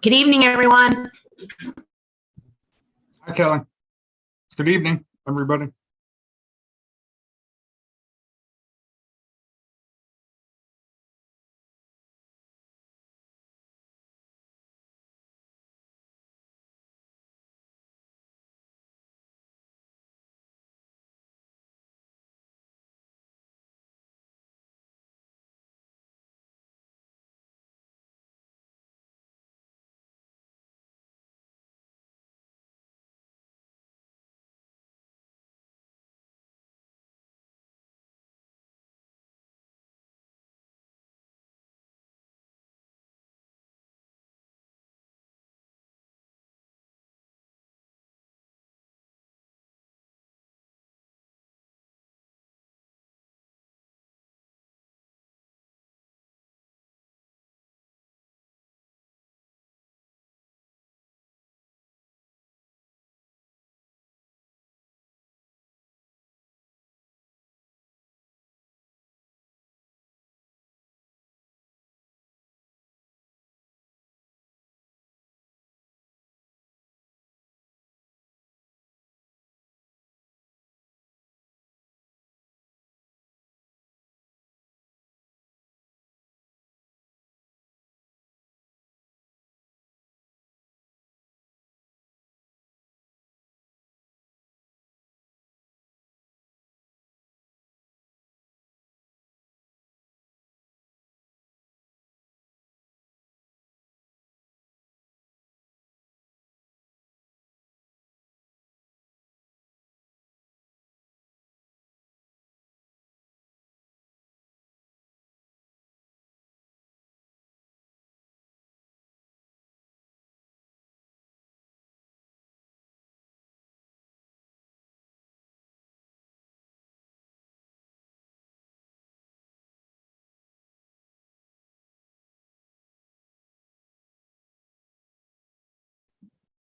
Good evening, everyone. Hi, Kelly. Good evening, everybody.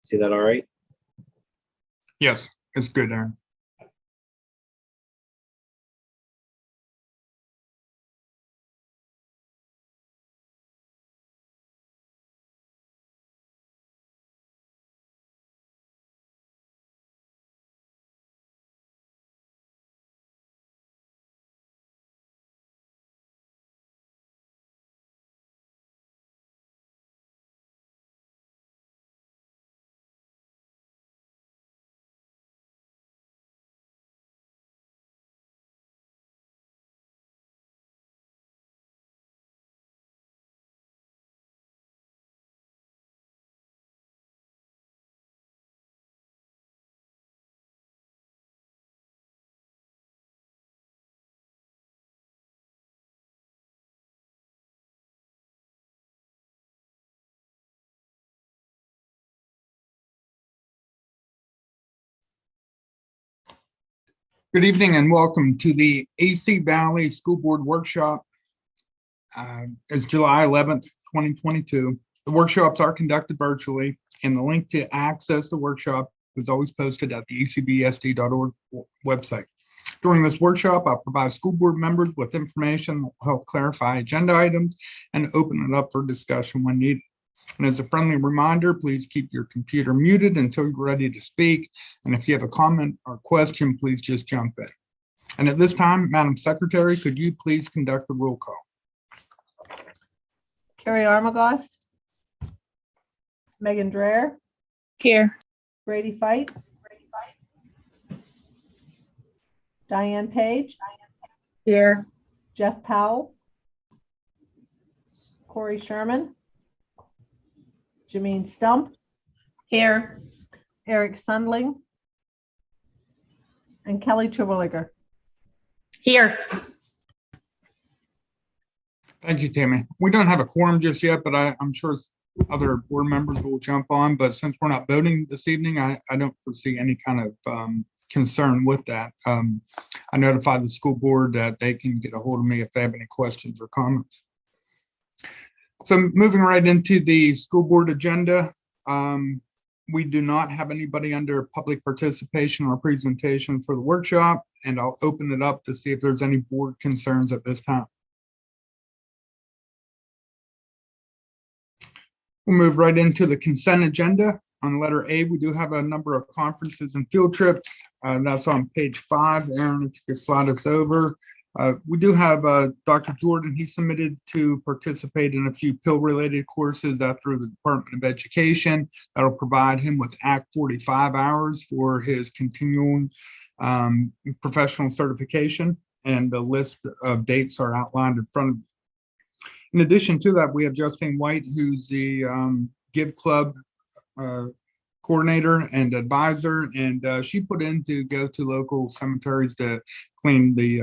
See that all right? Yes, it's good, Aaron. Good evening and welcome to the AC Valley School Board Workshop. It's July 11th, 2022. The workshops are conducted virtually, and the link to access the workshop is always posted at the acvsd.org website. During this workshop, I'll provide school board members with information that will help clarify agenda items and open it up for discussion when needed. And as a friendly reminder, please keep your computer muted until you're ready to speak. And if you have a comment or question, please just jump in. And at this time, Madam Secretary, could you please conduct the roll call? Carrie Armagost. Megan Dreher. Here. Brady Fight. Diane Page. Here. Jeff Powell. Corey Sherman. Janine Stump. Here. Eric Sundling. And Kelly Terwilliger. Here. Thank you, Tammy. We don't have a quorum just yet, but I'm sure other board members will jump on. But since we're not voting this evening, I don't foresee any kind of concern with that. I notified the school board that they can get a hold of me if they have any questions or comments. So moving right into the school board agenda, we do not have anybody under public participation or presentation for the workshop, and I'll open it up to see if there's any board concerns at this time. We'll move right into the consent agenda. On letter A, we do have a number of conferences and field trips. That's on page 5. Aaron, if you could slide us over. We do have Dr. Jordan. He submitted to participate in a few pill-related courses through the Department of Education. That'll provide him with Act 45 hours for his continuing professional certification, and the list of dates are outlined in front of you. In addition to that, we have Justine White, who's the Give Club coordinator and advisor, and she put in to go to local cemeteries to clean the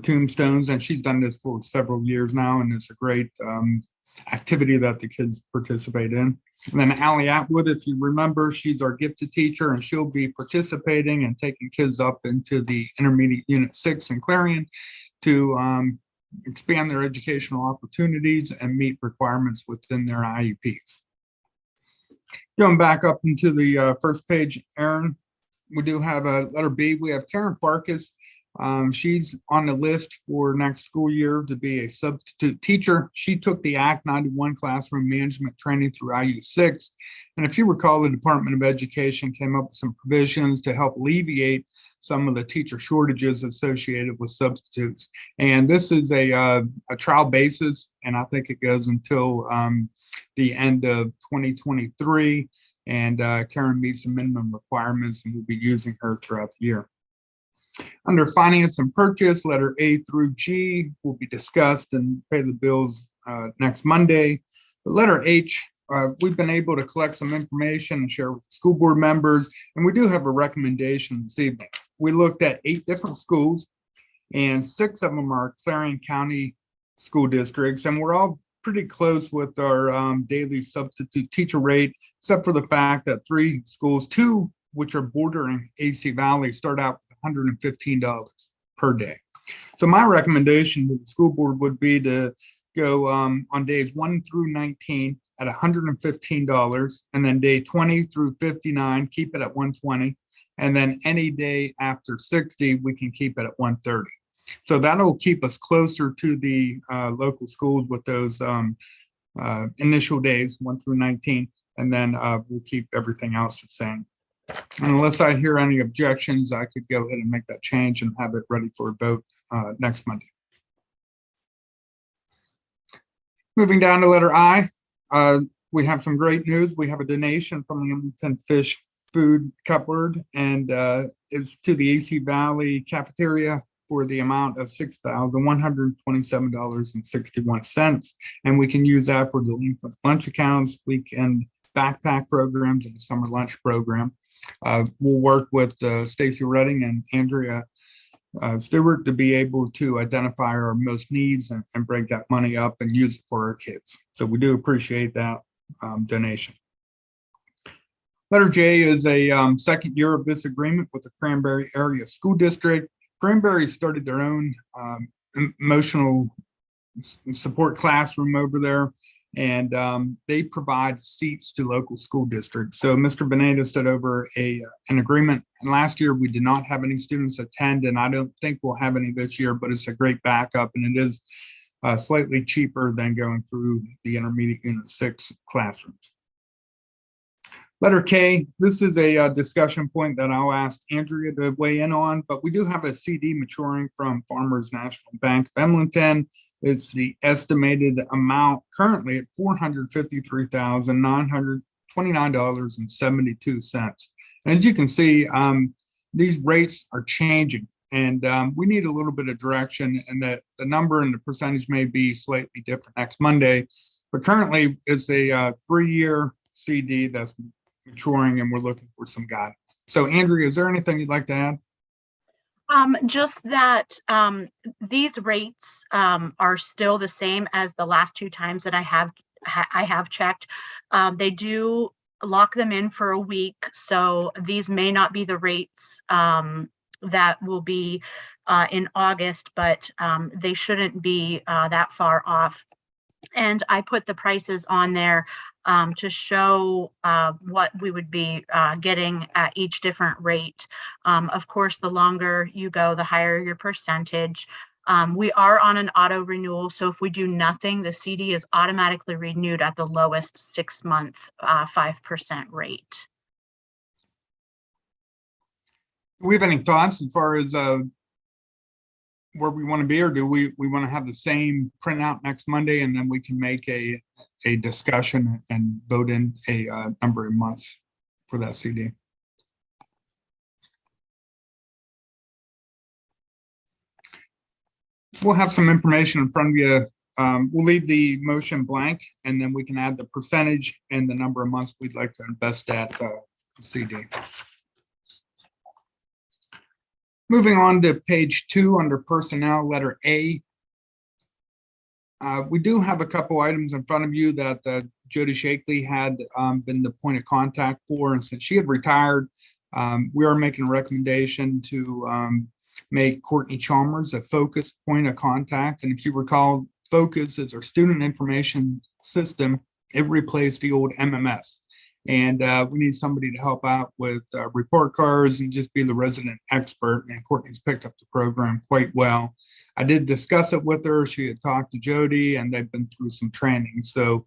tombstones, and she's done this for several years now, and it's a great activity that the kids participate in. And then Allie Atwood, if you remember, she's our gifted teacher, and she'll be participating and taking kids up into the intermediate unit 6 in Clarion to expand their educational opportunities and meet requirements within their IEPs. Going back up into the first page, Aaron, we do have a letter B. We have Karen Farkas. She's on the list for next school year to be a substitute teacher. She took the Act 91 classroom management training through IU6. And if you recall, the Department of Education came up with some provisions to help alleviate some of the teacher shortages associated with substitutes. And this is a trial basis, and I think it goes until the end of 2023. And Karen meets the minimum requirements, and we'll be using her throughout the year. Under finance and purchase, letter A through G will be discussed and pay the bills next Monday. But letter H, we've been able to collect some information and share with the school board members, and we do have a recommendation this evening. We looked at 8 different schools, and 6 of them are Clarion County school districts, and we're all pretty close with our daily substitute teacher rate, except for the fact that 3 schools, 2 which are bordering AC Valley, start out with $115 per day. So my recommendation to the school board would be to go on days 1 through 19 at $115, and then day 20 through 59, keep it at $120. And then any day after 60, we can keep it at $130. So that'll keep us closer to the local schools with those initial days, 1 through 19, and then we'll keep everything else the same. And unless I hear any objections, I could go ahead and make that change and have it ready for a vote next Monday. Moving down to letter I, we have some great news. We have a donation from the Hamilton Fish Food Cupboard, and it's to the AC Valley cafeteria for the amount of $6,127.61. And we can use that for delinquent lunch accounts, weekend backpack programs, and the summer lunch program. We'll work with Stacy Redding and Andrea Stewart to be able to identify our most needs and break that money up and use it for our kids. So we do appreciate that donation. Letter J is a second year of this agreement with the Cranberry Area School District. Cranberry started their own emotional support classroom over there, and they provide seats to local school districts. So Mr. Beneda set over an agreement, and last year we did not have any students attend, and I don't think we'll have any this year, but it's a great backup, and it is slightly cheaper than going through the intermediate unit 6 classrooms. Letter K, this is a discussion point that I'll ask Andrea to weigh in on, but we do have a CD maturing from Farmers National Bank of Emlenton. It's the estimated amount currently at $453,929.72. And as you can see, these rates are changing, and we need a little bit of direction, and that the number and the percentage may be slightly different next Monday. But currently, it's a 3-year CD that's maturing, and we're looking for some guidance. So Andrea, is there anything you'd like to add? Just that these rates are still the same as the last 2 times that I have checked. They do lock them in for a week, so these may not be the rates that will be in August, but they shouldn't be that far off. And I put the prices on there to show what we would be getting at each different rate. Of course, the longer you go, the higher your percentage. We are on an auto renewal, so if we do nothing, the CD is automatically renewed at the lowest 6-month 5% rate. Do we have any thoughts as far as where we want to be, or do we want to have the same printout next Monday, and then we can make a discussion and vote in a number of months for that CD? We'll have some information in front of you. We'll leave the motion blank, and then we can add the percentage and the number of months we'd like to invest that CD. Moving on to page 2 under personnel, letter A. We do have a couple items in front of you that Jody Shakely had been the point of contact for, and since she had retired, we are making a recommendation to make Courtney Chalmers a focus point of contact. And if you recall, Focus is our student information system. It replaced the old MMS. And we need somebody to help out with report cards and just be the resident expert. And Courtney's picked up the program quite well. I did discuss it with her. She had talked to Jody, and they've been through some training. So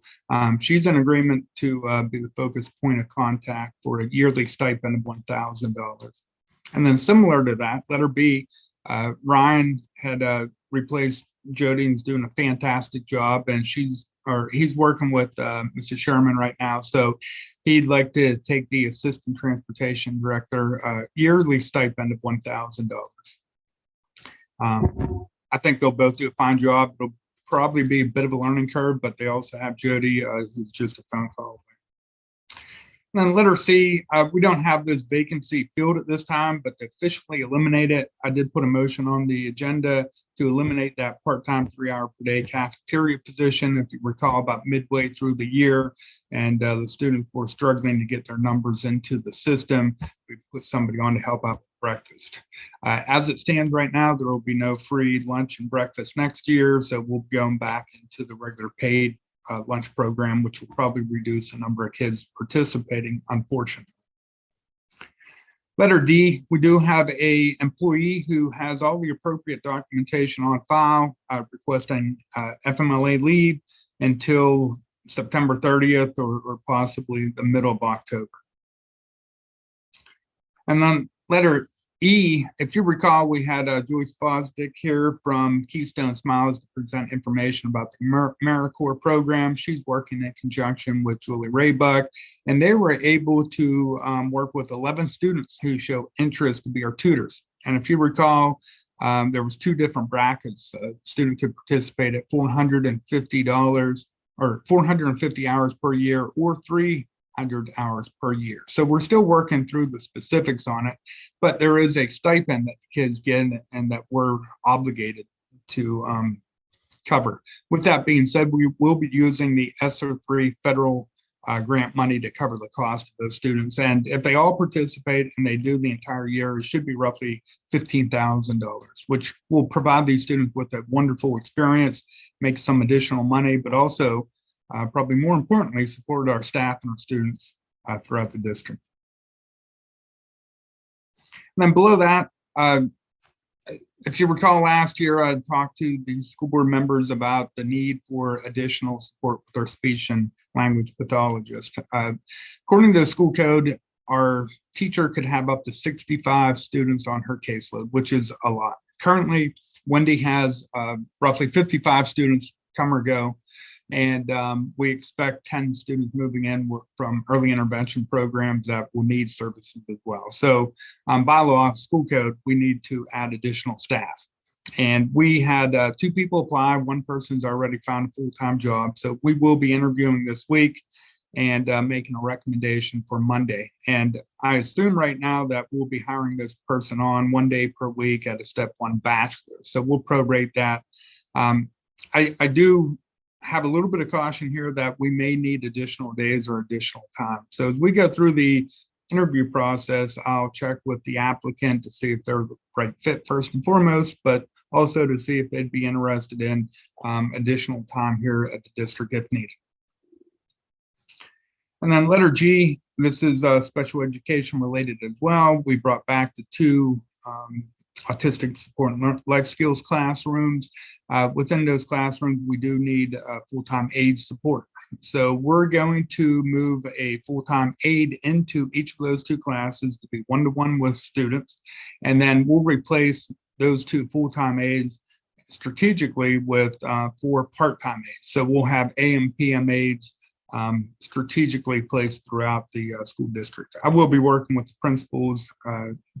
she's in agreement to be the focus point of contact for a yearly stipend of $1,000. And then similar to that, letter B, Ryan had replaced Jody and is doing a fantastic job, and he's working with Mr. Sherman right now. So he'd like to take the assistant transportation director yearly stipend of $1,000. I think they'll both do a fine job. It'll probably be a bit of a learning curve, but they also have Jody, who's just a phone call away. And then letter C, we don't have this vacancy filled at this time, but to officially eliminate it, I did put a motion on the agenda to eliminate that part-time 3-hour-per-day cafeteria position. If you recall, about midway through the year, and the students were struggling to get their numbers into the system, we put somebody on to help out with breakfast. As it stands right now, there will be no free lunch and breakfast next year, so we'll be going back into the regular paid lunch program, which will probably reduce the number of kids participating, unfortunately. Letter D, we do have an employee who has all the appropriate documentation on file, requesting FMLA leave until September 30th or possibly the middle of October. And then letter E, if you recall, we had Joyce Fosdick here from Keystone Smiles to present information about the AmeriCorps program. She's working in conjunction with Julie Raybuck, and they were able to work with 11 students who show interest to be our tutors. And if you recall, there was 2 different brackets. A student could participate at $450 or 450 hours per year or 300 hours per year. So we're still working through the specifics on it, but there is a stipend that the kids get and that we're obligated to cover. With that being said, we will be using the ESSER 3 federal grant money to cover the cost of those students. And if they all participate and they do the entire year, it should be roughly $15,000, which will provide these students with a wonderful experience, make some additional money, but also probably more importantly, support our staff and our students throughout the district. And then below that, if you recall last year, I talked to the school board members about the need for additional support with our speech and language pathologist. According to the school code, our teacher could have up to 65 students on her caseload, which is a lot. Currently, Wendy has roughly 55 students come or go. And we expect 10 students moving in from early intervention programs that will need services as well. So by law, school code, we need to add additional staff. And we had 2 people apply. One person's already found a full-time job. So we will be interviewing this week and making a recommendation for Monday. And I assume right now that we'll be hiring this person on 1 day per week at a step 1 bachelor. So we'll prorate that. I do have a little bit of caution here that we may need additional days or additional time. So as we go through the interview process, I'll check with the applicant to see if they're the right fit first and foremost, but also to see if they'd be interested in additional time here at the district if needed. And then letter G, this is special education related as well. We brought back the 2 autistic support and life skills classrooms. Within those classrooms, we do need full-time aid support. So we're going to move a full-time aide into each of those two classes to be one-to-one with students. And then we'll replace those two full-time aides strategically with 4 part-time aides. So we'll have AM, PM aides strategically placed throughout the school district. I will be working with the principals,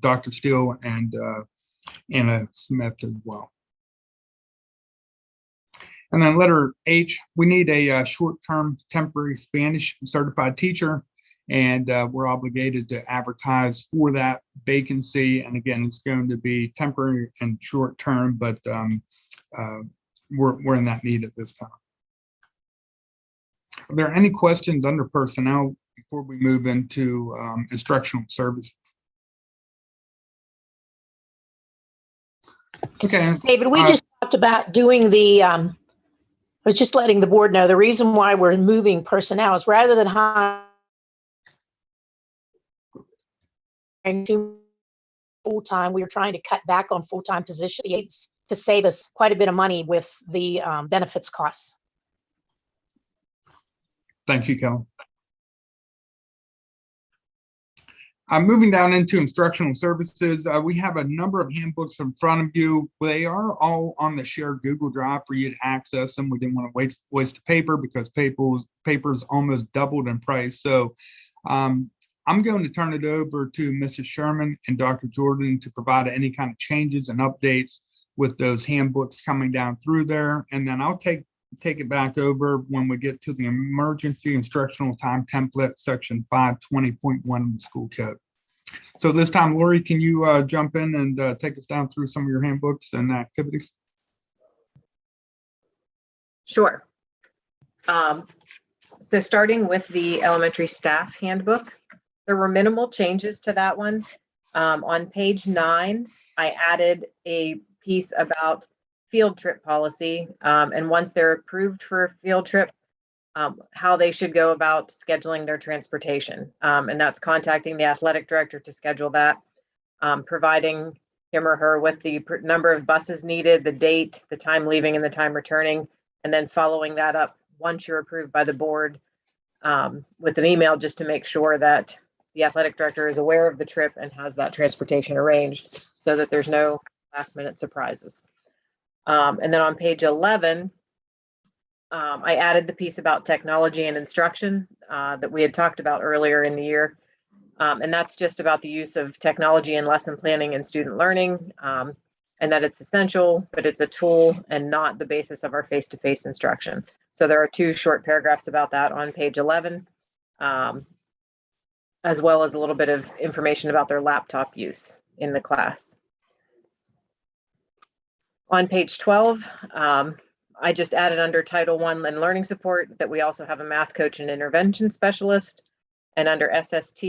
Dr. Steele and Anna Smith as well. And then letter H, we need a short-term temporary Spanish certified teacher, and we're obligated to advertise for that vacancy. And again, it's going to be temporary and short-term, but we're in that need at this time. Are there any questions under personnel before we move into instructional services? Okay. David, we just talked about doing the, I was just letting the board know, the reason why we're moving personnel is rather than hiring full-time, we are trying to cut back on full-time positions to save us quite a bit of money with the benefits costs. Thank you, Kelly. Moving down into instructional services, we have a number of handbooks in front of you. They are all on the shared Google Drive for you to access them. We didn't want to waste paper because paper's almost doubled in price. So I'm going to turn it over to Mrs. Sherman and Dr. Jordan to provide any kind of changes and updates with those handbooks coming down through there. And then I'll take it back over when we get to the emergency instructional time template, section 520.1 of the school code. So this time, Lori, can you jump in and take us down through some of your handbooks and activities? Sure. So starting with the elementary staff handbook, there were minimal changes to that one. On page 9, I added a piece about field trip policy, and once they're approved for a field trip, how they should go about scheduling their transportation. And that's contacting the athletic director to schedule that, providing him or her with the number of buses needed, the date, the time leaving and the time returning, and then following that up once you're approved by the board with an email just to make sure that the athletic director is aware of the trip and has that transportation arranged so that there's no last minute surprises. And then on page 11, I added the piece about technology and instruction that we had talked about earlier in the year. And that's just about the use of technology in lesson planning and student learning, and that it's essential, but it's a tool and not the basis of our face-to-face instruction. So there are 2 short paragraphs about that on page 11, as well as a little bit of information about their laptop use in the class. On page 12, I just added under Title I and learning support that we also have a math coach and intervention specialist. And under SST,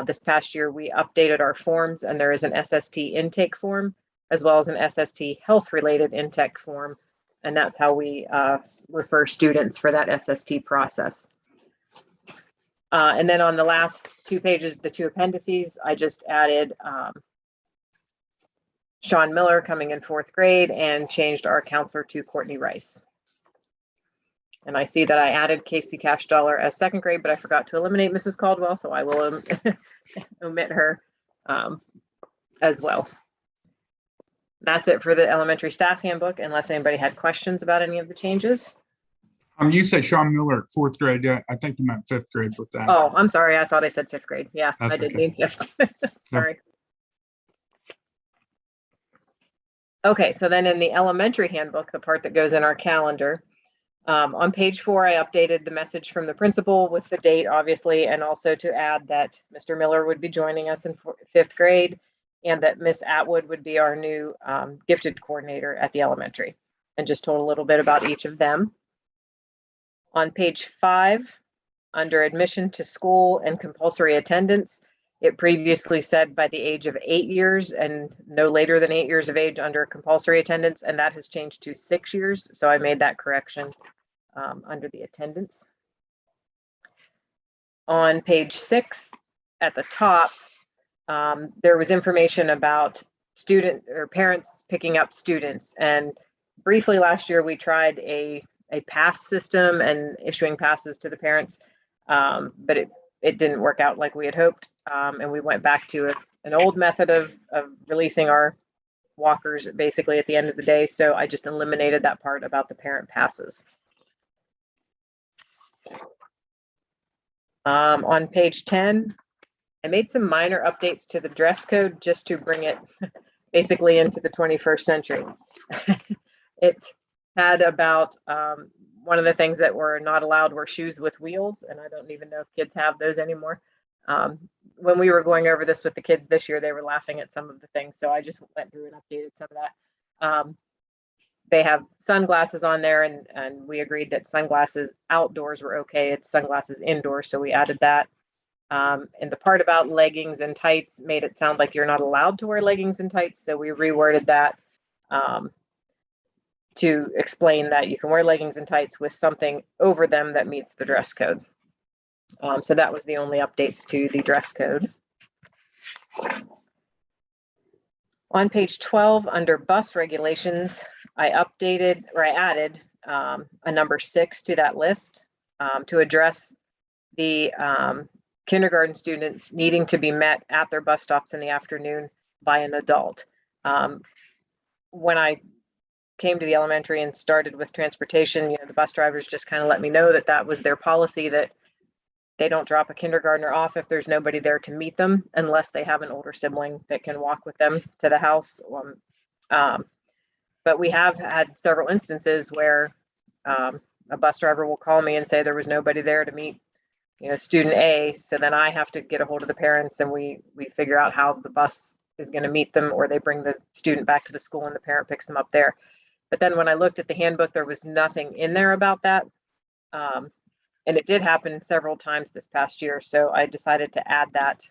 this past year, we updated our forms and there is an SST intake form, as well as an SST health-related intake form. And that's how we refer students for that SST process. And then on the last 2 pages, the 2 appendices, I just added Sean Miller coming in 4th grade and changed our counselor to Courtney Rice. And I see that I added Casey Cashdollar as 2nd grade, but I forgot to eliminate Mrs. Caldwell, so I will omit her as well. That's it for the elementary staff handbook, unless anybody had questions about any of the changes. You said Sean Miller, 4th grade. Yeah, I think you meant 5th grade with that. Oh, I'm sorry. I thought I said 5th grade. Yeah, That's I did okay. mean 5th. Sorry. Okay, so then in the elementary handbook, the part that goes in our calendar, on page 4, I updated the message from the principal with the date, obviously, and also to add that Mr. Miller would be joining us in 5th grade and that Miss Atwood would be our new gifted coordinator at the elementary, and just told a little bit about each of them. On page 5, under admission to school and compulsory attendance, it previously said by the age of 8 years and no later than 8 years of age under compulsory attendance, and that has changed to 6 years. So I made that correction under the attendance. On page 6 at the top, there was information about student or parents picking up students. And briefly last year, we tried a pass system and issuing passes to the parents, but it didn't work out like we had hoped. And we went back to an old method of releasing our walkers basically at the end of the day. So I just eliminated that part about the parent passes. On page 10, I made some minor updates to the dress code just to bring it basically into the 21st century. It had about, one of the things that were not allowed were shoes with wheels, and I don't even know if kids have those anymore. When we were going over this with the kids this year, they were laughing at some of the things, so I just went through and updated some of that. They have sunglasses on there, and we agreed that sunglasses outdoors were okay. It's sunglasses indoors, so we added that. And the part about leggings and tights made it sound like you're not allowed to wear leggings and tights, so we reworded that to explain that you can wear leggings and tights with something over them that meets the dress code. So that was the only updates to the dress code. On page 12, under bus regulations, I added a number 6 to that list to address the kindergarten students needing to be met at their bus stops in the afternoon by an adult. When I came to the elementary and started with transportation, the bus drivers just kind of let me know that that was their policy, that they don't drop a kindergartner off if there's nobody there to meet them, unless they have an older sibling that can walk with them to the house. But we have had several instances where a bus driver will call me and say there was nobody there to meet, student A. So then I have to get a hold of the parents, and we figure out how the bus is going to meet them, or they bring the student back to the school and the parent picks them up there. But then when I looked at the handbook, there was nothing in there about that. And it did happen several times this past year. So I decided to add that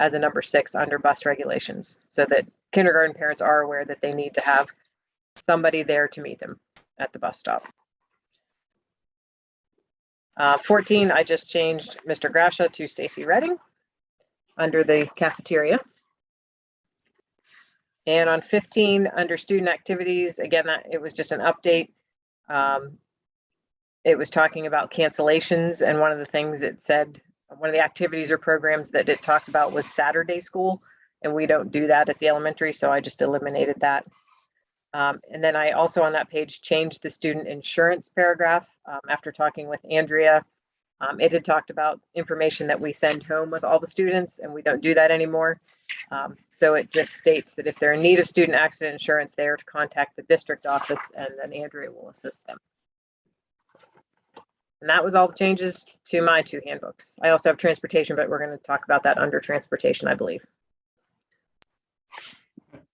as a number 6 under bus regulations, so that kindergarten parents are aware that they need to have somebody there to meet them at the bus stop. 14, I just changed Mr. Grasha to Stacy Redding under the cafeteria. And on 15, under student activities, again, it was just an update. It was talking about cancellations, and one of the things it said, one of the activities or programs that it talked about was Saturday school, and we don't do that at the elementary, so I just eliminated that. And then I also on that page changed the student insurance paragraph after talking with Andrea. It had talked about information that we send home with all the students, and we don't do that anymore. So it just states that if they're in need of student accident insurance, they are to contact the district office, and then Andrea will assist them. And that was all the changes to my 2 handbooks. I also have transportation, but we're going to talk about that under transportation, I believe.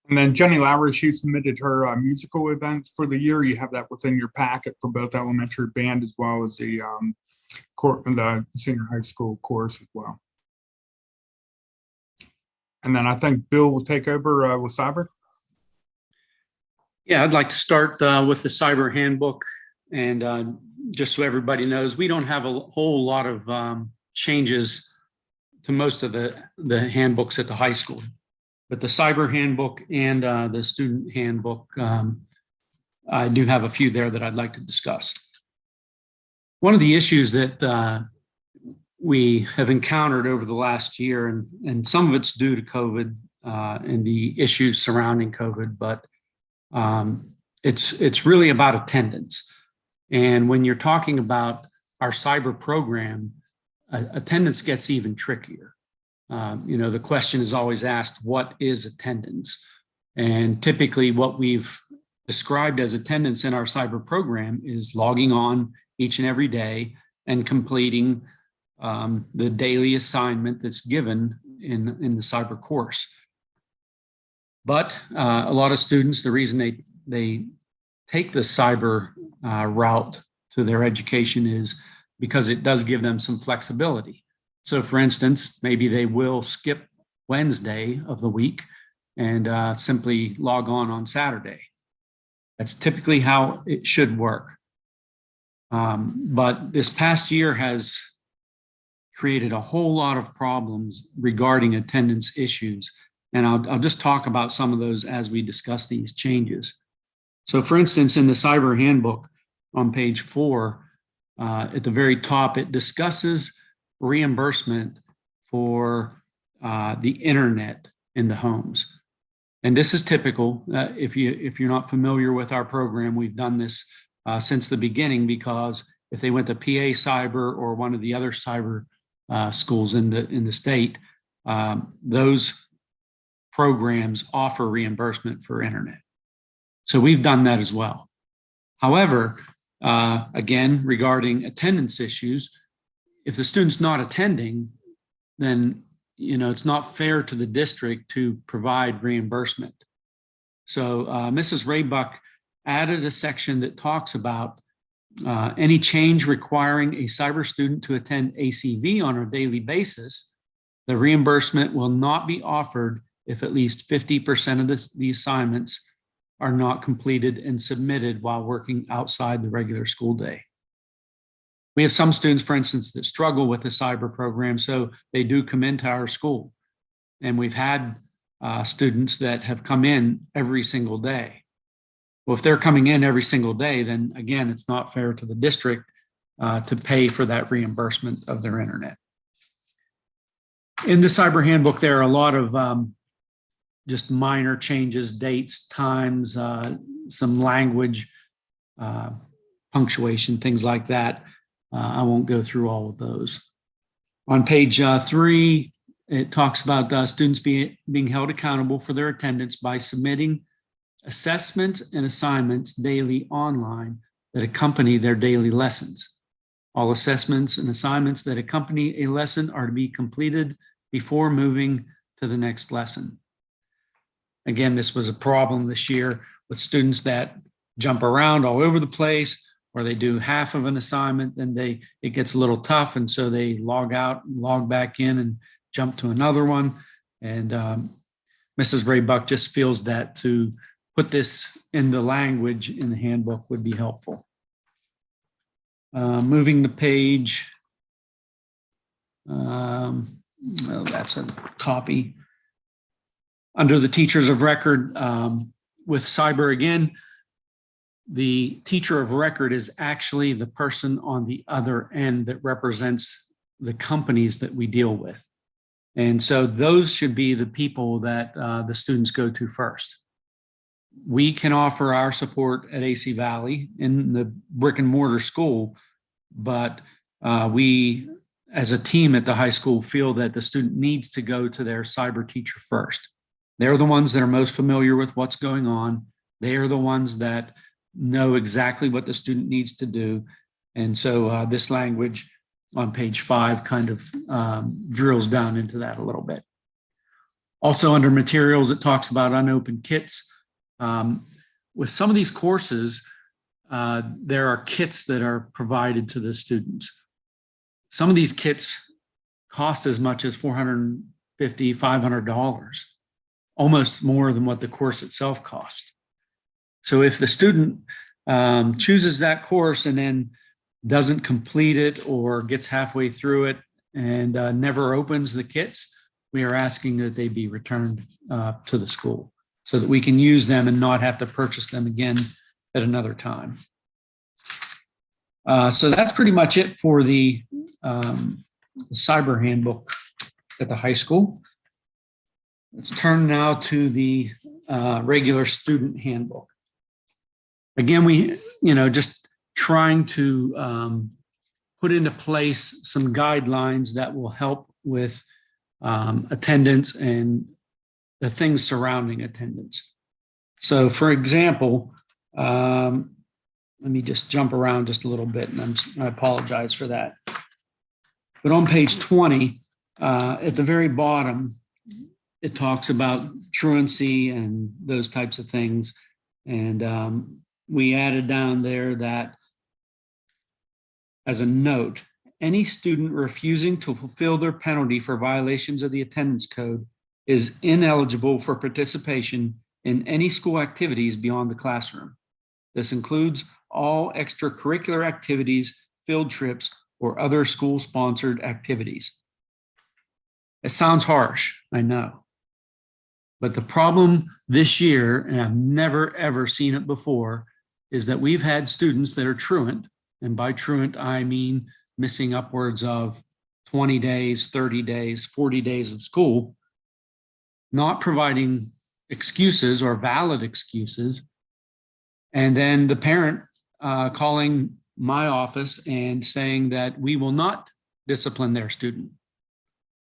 And then Jenny Lowry, she submitted her musical events for the year. You have that within your packet for both elementary band as well as the senior high school chorus as well. And then I think Bill will take over with cyber. Yeah, I'd like to start with the cyber handbook. And just so everybody knows, we don't have a whole lot of changes to most of the handbooks at the high school. But the cyber handbook and the student handbook, I do have a few there that I'd like to discuss. One of the issues that we have encountered over the last year, and some of it's due to COVID and the issues surrounding COVID, but it's really about attendance. And when you're talking about our cyber program, attendance gets even trickier. The question is always asked, what is attendance? And typically what we've described as attendance in our cyber program is logging on each and every day and completing the daily assignment that's given in the cyber course. But a lot of students, the reason they take the cyber route to their education is because it does give them some flexibility. So for instance, maybe they will skip Wednesday of the week and simply log on Saturday. That's typically how it should work. But this past year has created a whole lot of problems regarding attendance issues And I'll just talk about some of those as we discuss these changes. So for instance, in the cyber handbook on page 4, at the very top, it discusses reimbursement for the internet in the homes. And this is typical. If you're not familiar with our program, we've done this since the beginning, because if they went to PA Cyber or one of the other cyber schools in the state, those programs offer reimbursement for internet. So we've done that as well. However, again, regarding attendance issues, if the student's not attending, then it's not fair to the district to provide reimbursement. So Mrs. Raybuck added a section that talks about any change requiring a cyber student to attend ACV on a daily basis. The reimbursement will not be offered if at least 50% of the assignments are not completed and submitted while working outside the regular school day. We have some students, for instance, that struggle with the cyber program, so they do come into our school. And we've had students that have come in every single day. Well, if they're coming in every single day, then again, it's not fair to the district to pay for that reimbursement of their internet. In the cyber handbook, there are a lot of just minor changes, dates, times, some language, punctuation, things like that. I won't go through all of those. On page 3, it talks about students being held accountable for their attendance by submitting assessments and assignments daily online that accompany their daily lessons. All assessments and assignments that accompany a lesson are to be completed before moving to the next lesson. Again, this was a problem this year with students that jump around all over the place, or they do half of an assignment, then it gets a little tough, and so they log out and log back in and jump to another one. And Mrs. Raybuck just feels that to put this in the language in the handbook would be helpful. Moving to page, well, that's a copy. Under the teachers of record, with cyber again, the teacher of record is actually the person on the other end that represents the companies that we deal with. And so those should be the people that the students go to first. We can offer our support at AC Valley in the brick and mortar school, but we as a team at the high school feel that the student needs to go to their cyber teacher first. They're the ones that are most familiar with what's going on. They are the ones that know exactly what the student needs to do. And so this language on page 5 kind of drills down into that a little bit. Also under materials, it talks about unopened kits. With some of these courses, there are kits that are provided to the students. Some of these kits cost as much as $450, $500, almost more than what the course itself costs. So if the student chooses that course and then doesn't complete it or gets halfway through it and never opens the kits, we are asking that they be returned to the school so that we can use them and not have to purchase them again at another time. So that's pretty much it for the cyber handbook at the high school. Let's turn now to the regular student handbook. Again, we, just trying to put into place some guidelines that will help with attendance and the things surrounding attendance. So for example, let me just jump around just a little bit, and I apologize for that. But on page 20, at the very bottom, it talks about truancy and those types of things. And we added down there that as a note, any student refusing to fulfill their penalty for violations of the attendance code is ineligible for participation in any school activities beyond the classroom. This includes all extracurricular activities, field trips, or other school-sponsored activities. It sounds harsh, I know. But the problem this year, and I've never, ever seen it before, is that we've had students that are truant. And by truant, I mean missing upwards of 20 days, 30 days, 40 days of school, not providing excuses or valid excuses. And then the parent calling my office and saying that we will not discipline their student.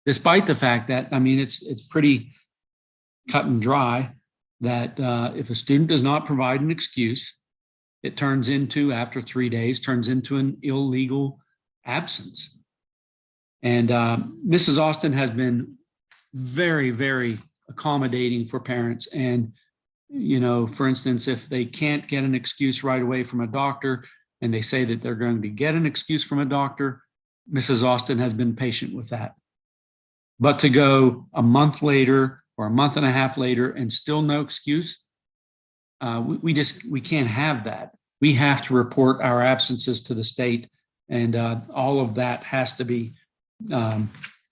Despite the fact that, I mean, it's pretty cut and dry that if a student does not provide an excuse, it turns into, after 3 days, turns into an illegal absence. And Mrs. Austin has been very, very accommodating for parents. And, you know, for instance, if they can't get an excuse right away from a doctor and they say that they're going to get an excuse from a doctor, Mrs. Austin has been patient with that. But to go a month later or a month and a half later and still no excuse, we can't have that. We have to report our absences to the state, and all of that has to be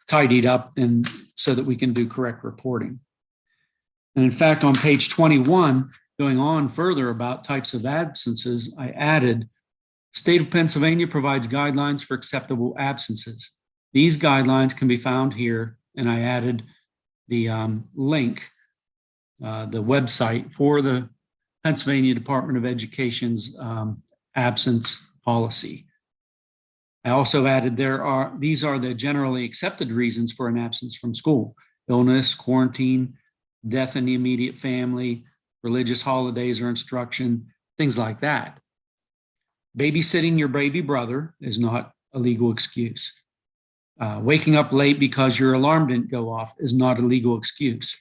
tidied up and so that we can do correct reporting. And in fact, on page 21, going on further about types of absences, I added, state of Pennsylvania provides guidelines for acceptable absences. These guidelines can be found here, and I added the link, the website for the Pennsylvania Department of Education's absence policy. I also added these are the generally accepted reasons for an absence from school: illness, quarantine, death in the immediate family, religious holidays or instruction, things like that. Babysitting your baby brother is not a legal excuse. Waking up late because your alarm didn't go off is not a legal excuse.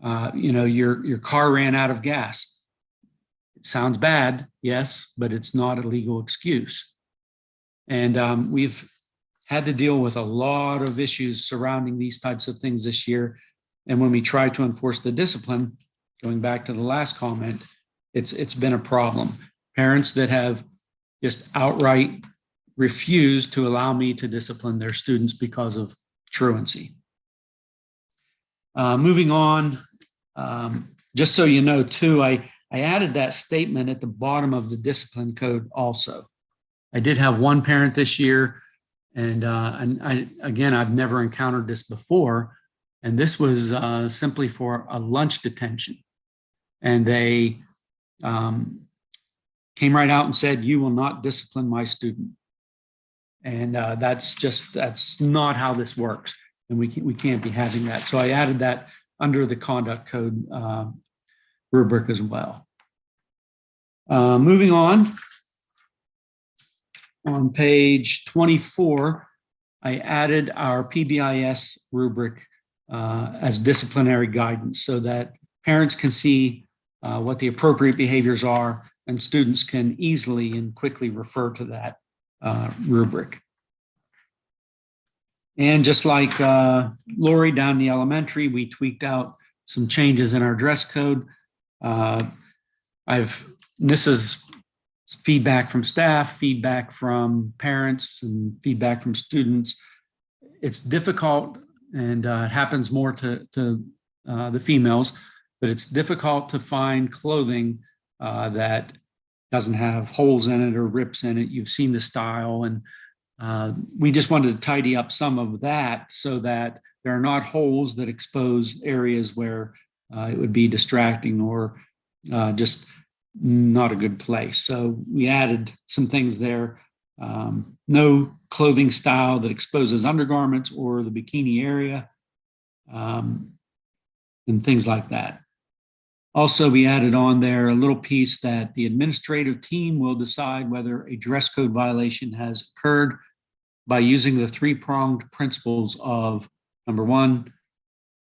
You know, your car ran out of gas. It sounds bad, yes, but it's not a legal excuse. And we've had to deal with a lot of issues surrounding these types of things this year. And when we try to enforce the discipline, going back to the last comment, it's been a problem. Parents that have just outright refused to allow me to discipline their students because of truancy. Moving on, just so you know too, I added that statement at the bottom of the discipline code also. I did have one parent this year, and again, I've never encountered this before, and this was simply for a lunch detention. And they came right out and said, "You will not discipline my student." And that's not how this works. And we can't be having that. So I added that under the conduct code rubric as well. Moving on page 24, I added our PBIS rubric as disciplinary guidance so that parents can see what the appropriate behaviors are and students can easily and quickly refer to that rubric. And just like Lori down in the elementary, we tweaked out some changes in our dress code. This is feedback from staff, feedback from parents, and feedback from students. It's difficult, and it happens more to the females, but it's difficult to find clothing that doesn't have holes in it or rips in it. You've seen the style, and we just wanted to tidy up some of that so that there are not holes that expose areas where it would be distracting or just not a good place. So we added some things there. No clothing style that exposes undergarments or the bikini area, and things like that. Also, we added on there a little piece that the administrative team will decide whether a dress code violation has occurred by using the three-pronged principles of, number one,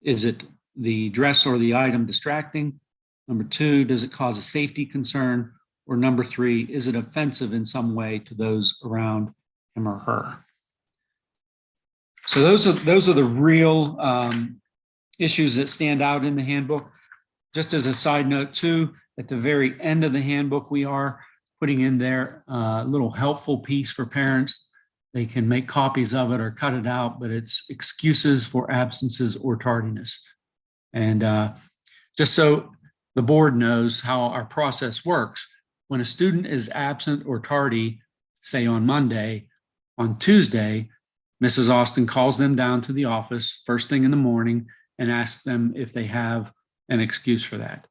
is it the dress or the item distracting? Number two, does it cause a safety concern? Or number three, is it offensive in some way to those around him or her? So those are the real issues that stand out in the handbook. Just as a side note too, at the very end of the handbook, we are putting in there a little helpful piece for parents. They can make copies of it or cut it out, but it's excuses for absences or tardiness. And just so the board knows how our process works. When a student is absent or tardy, say on Monday, on Tuesday, Mrs. Austin calls them down to the office first thing in the morning and asks them if they have an excuse for that.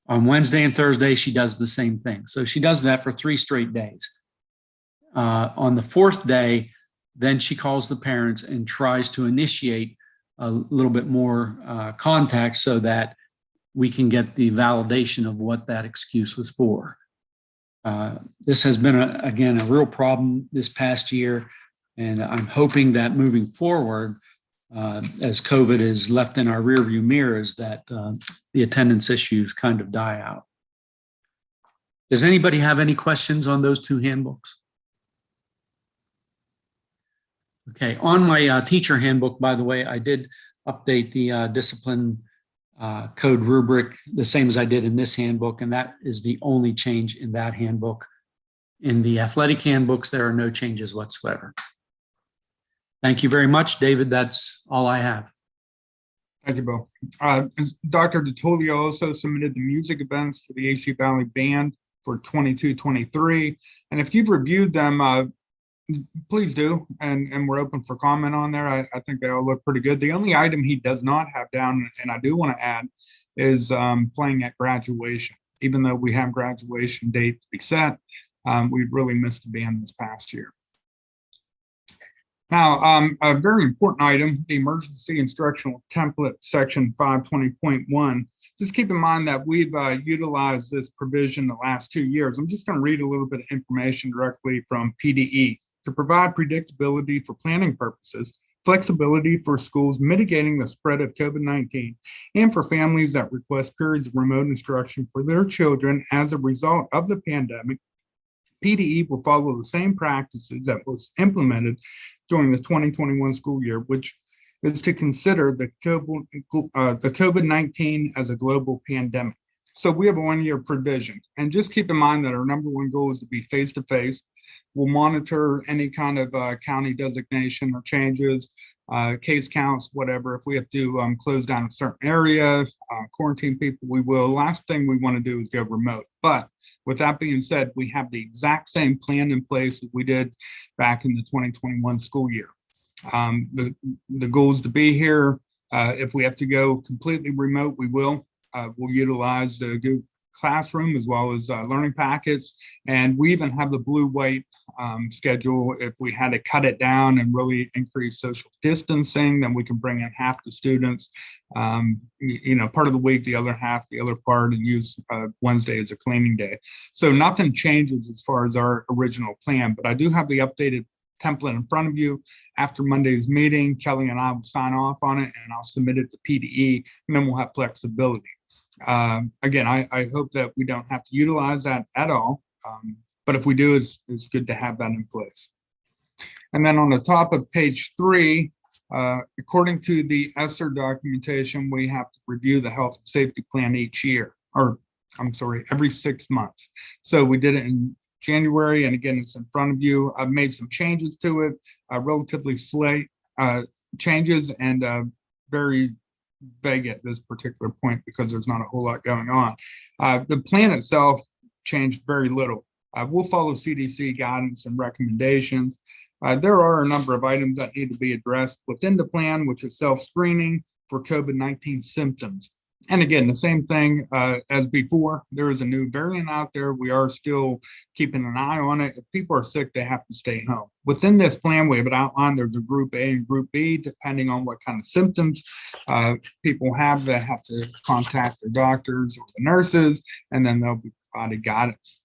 On Wednesday and Thursday, she does the same thing. So she does that for 3 straight days. On the 4th day, then she calls the parents and tries to initiate a little bit more contact so that we can get the validation of what that excuse was for. This has been, again, a real problem this past year, and I'm hoping that moving forward, as COVID is left in our rearview mirrors, that the attendance issues kind of die out. Does anybody have any questions on those 2 handbooks? Okay, on my teacher handbook, by the way, I did update the discipline code rubric the same as I did in this handbook, and that is the only change in that handbook. In the athletic handbooks, there are no changes whatsoever. Thank you very much, David. That's all I have. Thank you, Bill. Dr. DeTulio also submitted the music events for the AC Valley Band for 22-23. And if you've reviewed them, please do. And we're open for comment on there. I think they all look pretty good. The only item he does not have down, and I do want to add, is playing at graduation. Even though we have graduation date to be set, we really missed the band this past year. Now, a very important item, the emergency instructional template section 520.1. Just keep in mind that we've utilized this provision the last 2 years. I'm just going to read a little bit of information directly from PDE. To provide predictability for planning purposes, flexibility for schools mitigating the spread of COVID-19, and for families that request periods of remote instruction for their children as a result of the pandemic, PDE will follow the same practices that was implemented during the 2021 school year, which is to consider the COVID-19 as a global pandemic. So we have a 1-year provision, and just keep in mind that our number 1 goal is to be face-to-face. We'll monitor any kind of county designation or changes, case counts, whatever. If we have to close down a certain area, quarantine people, we will. Last thing we want to do is go remote. But with that being said, we have the exact same plan in place that we did back in the 2021 school year. The goal is to be here. If we have to go completely remote, we will. We'll utilize the Google Classroom as well as learning packets. And we even have the blue-white schedule. If we had to cut it down and really increase social distancing, then we can bring in half the students, part of the week, the other half, the other part, and use Wednesday as a cleaning day. So nothing changes as far as our original plan, but I do have the updated template in front of you. After Monday's meeting, Kelly and I will sign off on it, and I'll submit it to PDE, and then we'll have flexibility. Again, I hope that we don't have to utilize that at all, but if we do, it's good to have that in place. And then on the top of page 3, according to the ESSER documentation, we have to review the health and safety plan each year, or I'm sorry, every 6 months. So we did it in January, and again, it's in front of you. I've made some changes to it, relatively slight changes, and very vague at this particular point because there's not a whole lot going on. The plan itself changed very little. We'll follow CDC guidance and recommendations. There are a number of items that need to be addressed within the plan, which is self-screening for COVID-19 symptoms. And again, the same thing as before. There is a new variant out there. We are still keeping an eye on it. If people are sick, they have to stay home. Within this plan, we have it outlined. There's a group A and group B, depending on what kind of symptoms people have. They have to contact their doctors or the nurses, and then they'll be provided guidance.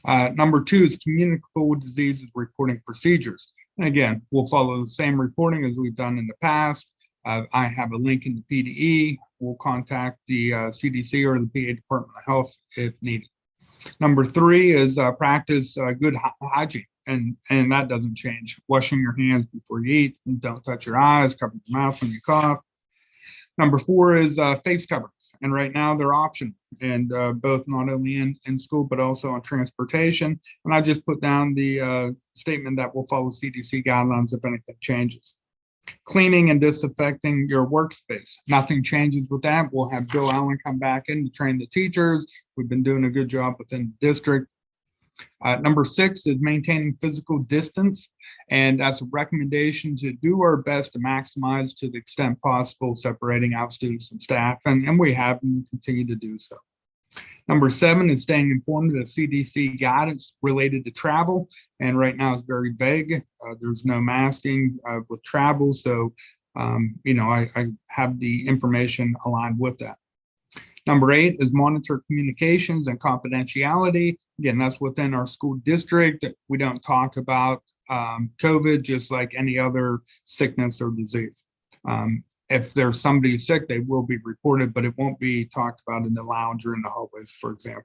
Number 2 is communicable diseases reporting procedures. And again, we'll follow the same reporting as we've done in the past. I have a link in the PDE. We'll contact the CDC or the PA Department of Health if needed. Number 3 is practice good hygiene, and that doesn't change. Washing your hands before you eat, and don't touch your eyes, cover your mouth when you cough. Number 4 is face coverings, and right now they're optional, and both not only in school but also on transportation. And I just put down the statement that we'll follow CDC guidelines if anything changes. Cleaning and disinfecting your workspace. Nothing changes with that. We'll have Bill Allen come back in to train the teachers. We've been doing a good job within the district. Number 6 is maintaining physical distance. And as a recommendation to do our best to maximize to the extent possible, separating out students and staff. And we have and continue to do so. Number 7 is staying informed of the CDC guidance related to travel. And right now it's very vague. There's no masking with travel. So, I have the information aligned with that. Number 8 is monitor communications and confidentiality. Again, that's within our school district. We don't talk about COVID just like any other sickness or disease. If there's somebody sick, they will be reported, but it won't be talked about in the lounge or in the hallways, for example.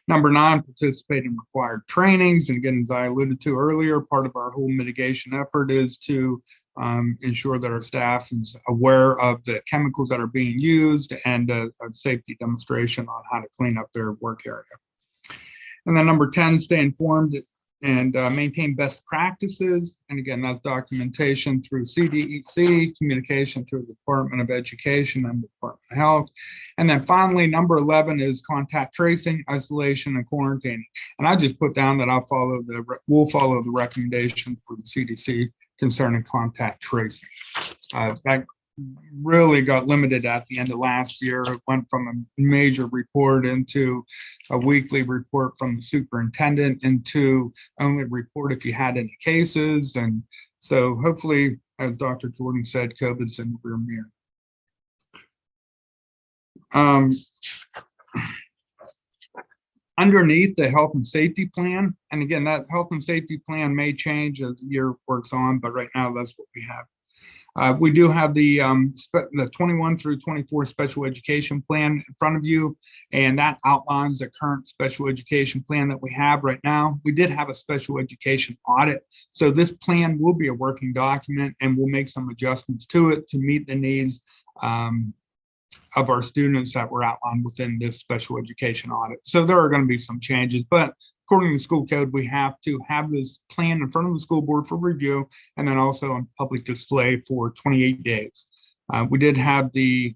Number 9, participate in required trainings. And again, as I alluded to earlier, part of our whole mitigation effort is to ensure that our staff is aware of the chemicals that are being used and a safety demonstration on how to clean up their work area. And then number 10, stay informed and maintain best practices. And again, that's documentation through CDEC, communication through the Department of Education and the Department of Health. And then finally, number 11 is contact tracing, isolation, and quarantining. And I just put down that we'll follow the recommendations for the CDC concerning contact tracing. That really got limited at the end of last year. It went from a major report into a weekly report from the superintendent into only report if you had any cases. And so hopefully, as Dr. Jordan said, COVID's in the rear mirror. Underneath the health and safety plan, and again, that health and safety plan may change as the year works on, but right now that's what we have. We do have the 21 through 24 special education plan in front of you, and that outlines the current special education plan that we have right now. We did have a special education audit, so this plan will be a working document, and we'll make some adjustments to it to meet the needs of our students that were outlined within this special education audit. So there are going to be some changes, but according to the school code, we have to have this plan in front of the school board for review and then also on public display for 28 days. We did have the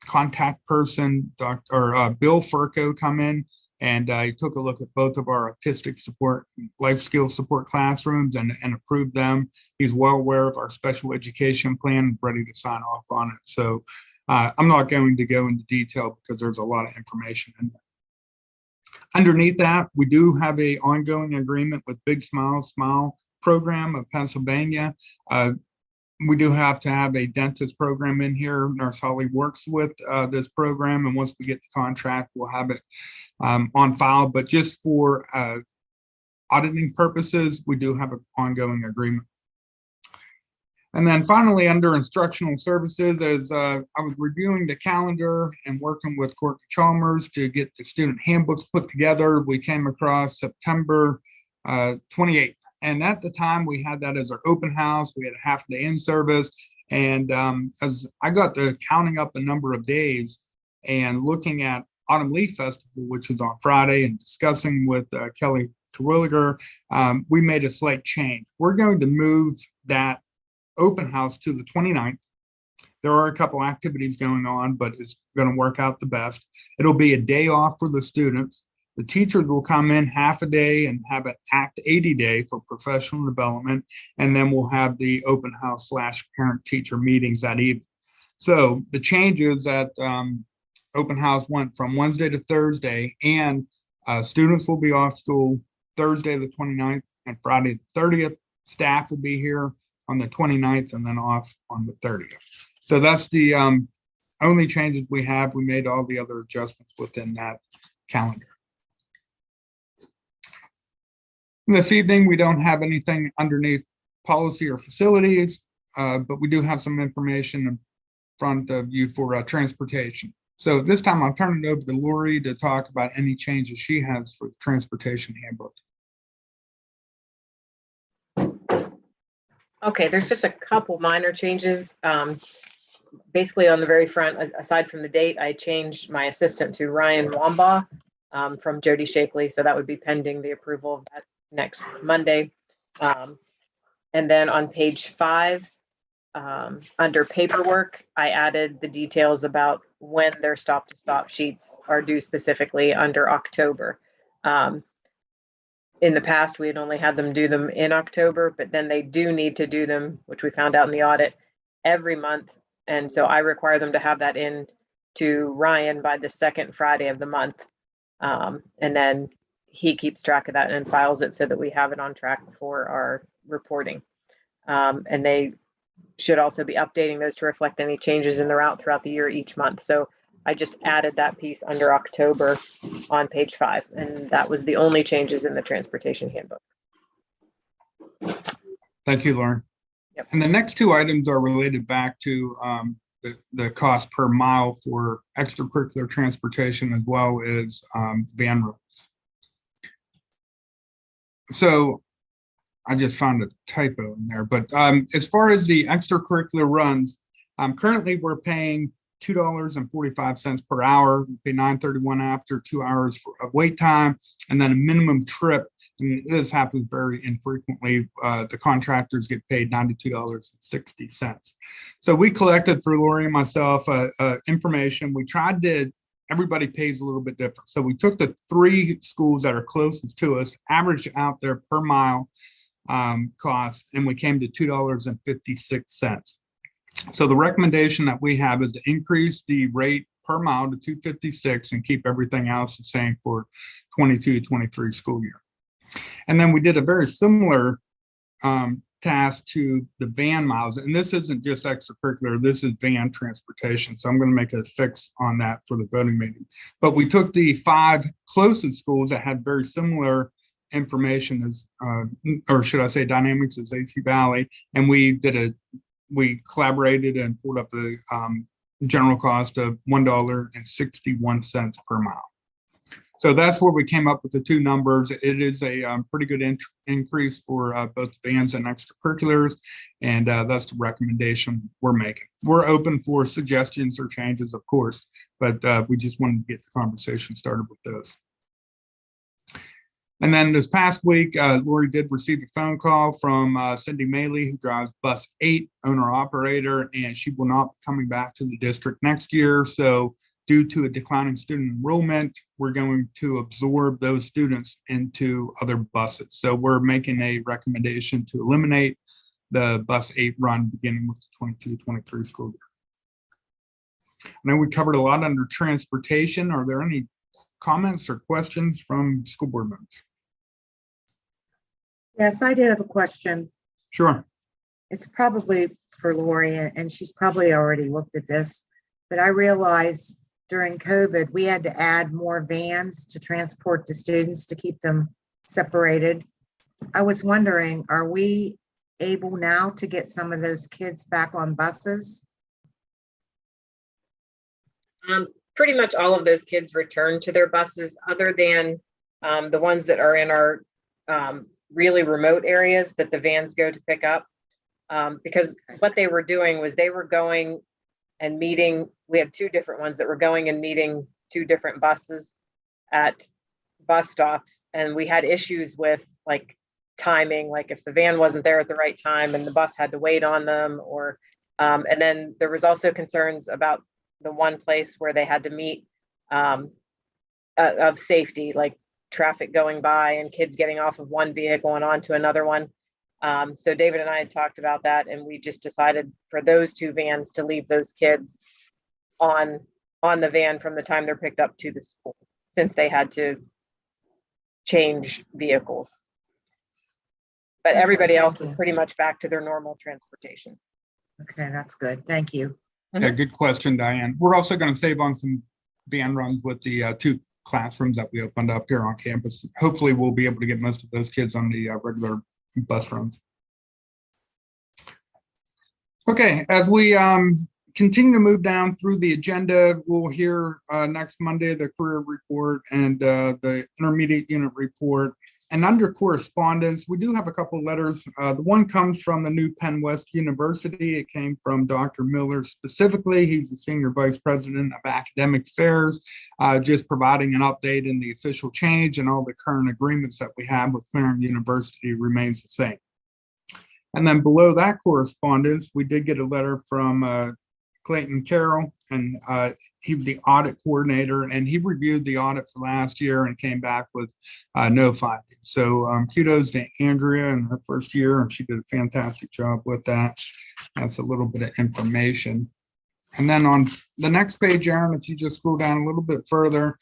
contact person, Dr. Bill Furco, come in, and he took a look at both of our autistic support, life skills support classrooms and approved them. He's well aware of our special education plan, ready to sign off on it. So I'm not going to go into detail because there's a lot of information in there. Underneath that, we do have an ongoing agreement with Big Smile program of Pennsylvania. We do have to have a dentist program in here. Nurse Holly works with this program, and once we get the contract, we'll have it on file. But just for auditing purposes, we do have an ongoing agreement. And then finally, under instructional services, as I was reviewing the calendar and working with Courtney Chalmers to get the student handbooks put together, we came across September 28th. And at the time, we had that as our open house. We had a half day in service. And as I got to counting up the number of days and looking at Autumn Leaf Festival, which was on Friday, and discussing with Kelly Terwilliger, we made a slight change. We're going to move that open house to the 29th. There are a couple activities going on, but it's going to work out the best. It'll be a day off for the students. The teachers will come in half a day and have an Act 80 day for professional development. And then we'll have the open house / parent teacher meetings that evening. So the changes that open house went from Wednesday to Thursday, and students will be off school Thursday the 29th and Friday the 30th. Staff will be here on the 29th and then off on the 30th. So that's the only changes we have. We made all the other adjustments within that calendar. This evening, we don't have anything underneath policy or facilities, but we do have some information in front of you for transportation. So this time I'll turn it over to Lori to talk about any changes she has for the transportation handbook. Okay, there's just a couple minor changes. Basically on the very front, aside from the date, I changed my assistant to Ryan Wambaugh from Jody Shakely. So that would be pending the approval of that next Monday. And then on page 5, under paperwork, I added the details about when their stop-to-stop sheets are due specifically under October. In the past, we had only had them do them in October, but then they do need to do them, which we found out in the audit, every month. And so I require them to have that in to Ryan by the second Friday of the month. And then he keeps track of that and files it so that we have it on track for our reporting. And they should also be updating those to reflect any changes in the route throughout the year each month. So I just added that piece under October on page 5, and that was the only changes in the transportation handbook. Thank you, Lauren. Yep. And the next two items are related back to the cost per mile for extracurricular transportation as well as van routes. So I just found a typo in there, but as far as the extracurricular runs, currently we're paying $2.45 per hour, we pay $9.31 after 2 hours of wait time, and then a minimum trip. And this happens very infrequently. The contractors get paid $92.60. So we collected through Lori and myself information. We tried to, everybody pays a little bit different. So we took the 3 schools that are closest to us, averaged out their per mile cost, and we came to $2.56. So the recommendation that we have is to increase the rate per mile to $2.56 and keep everything else the same for 22-23 school year. And then we did a very similar task to the van miles, and this isn't just extracurricular, this is van transportation. So I'm going to make a fix on that for the voting meeting. But we took the 5 closest schools that had very similar information as, or should I say dynamics as AC Valley, and we collaborated and pulled up the general cost of $1.61 per mile. So that's where we came up with the 2 numbers. It is a pretty good increase for both vans and extracurriculars, and that's the recommendation we're making. We're open for suggestions or changes, of course, but we just wanted to get the conversation started with those. And then this past week, Lori did receive a phone call from Cindy Maley, who drives bus 8, owner-operator, and she will not be coming back to the district next year. So due to a declining student enrollment, we're going to absorb those students into other buses. So we're making a recommendation to eliminate the bus 8 run beginning with the 22-23 school year. I know we covered a lot under transportation. Are there any comments or questions from school board members? Yes, I did have a question. Sure. It's probably for Lori, and she's probably already looked at this, but I realized during COVID, we had to add more vans to transport the students to keep them separated. I was wondering, are we able now to get some of those kids back on buses? Pretty much all of those kids return to their buses, other than the ones that are in our really remote areas that the vans go to pick up. Because what they were doing was they were going and meeting. We had 2 different ones that were going and meeting 2 different buses at bus stops. And we had issues with like timing, like if the van wasn't there at the right time and the bus had to wait on them, or and then there was also concerns about the one place where they had to meet of safety, like traffic going by and kids getting off of one vehicle and onto another one. So David and I had talked about that, and we just decided for those 2 vans to leave those kids on the van from the time they're picked up to the school, since they had to change vehicles. But everybody else is pretty much back to their normal transportation. Okay, that's good. Thank you. Yeah, good question, Diane. We're also going to save on some van runs with the 2 classrooms that we opened up here on campus. Hopefully we'll be able to get most of those kids on the regular bus runs. Okay, as we continue to move down through the agenda, we'll hear next Monday the career report and the intermediate unit report. And under correspondence, we do have a couple of letters. The one comes from the new Penn West University. It came from Dr. Miller specifically. He's the Senior Vice President of Academic Affairs, just providing an update in the official change, and all the current agreements that we have with Claremont University remains the same. And then below that correspondence, we did get a letter from Clayton Carroll, and he was the audit coordinator, and he reviewed the audit for last year and came back with no findings. So kudos to Andrea in her first year, and she did a fantastic job with that. That's a little bit of information. And then on the next page, Aaron, if you just scroll down a little bit further,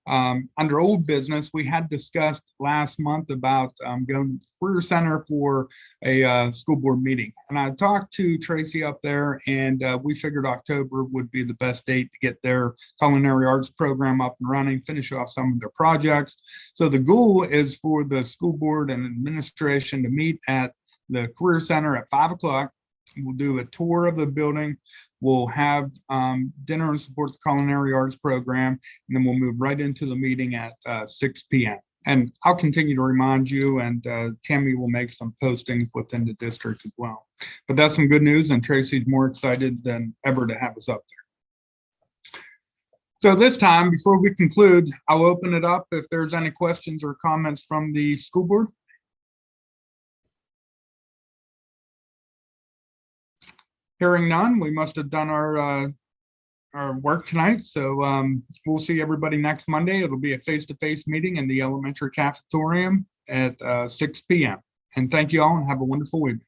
under old business, we had discussed last month about going to the Career Center for a school board meeting. And I talked to Tracy up there, and we figured October would be the best date to get their culinary arts program up and running, finish off some of their projects. So the goal is for the school board and administration to meet at the Career Center at 5 o'clock. We'll do a tour of the building. We'll have dinner and support the culinary arts program, and then we'll move right into the meeting at 6 p.m. And I'll continue to remind you, and Tammy will make some postings within the district as well. But that's some good news, and Tracy's more excited than ever to have us up there. So this time, before we conclude, I'll open it up if there's any questions or comments from the school board. Hearing none, we must have done our work tonight. So we'll see everybody next Monday. It'll be a face-to-face meeting in the elementary cafetorium at 6 p.m. And thank you all and have a wonderful evening.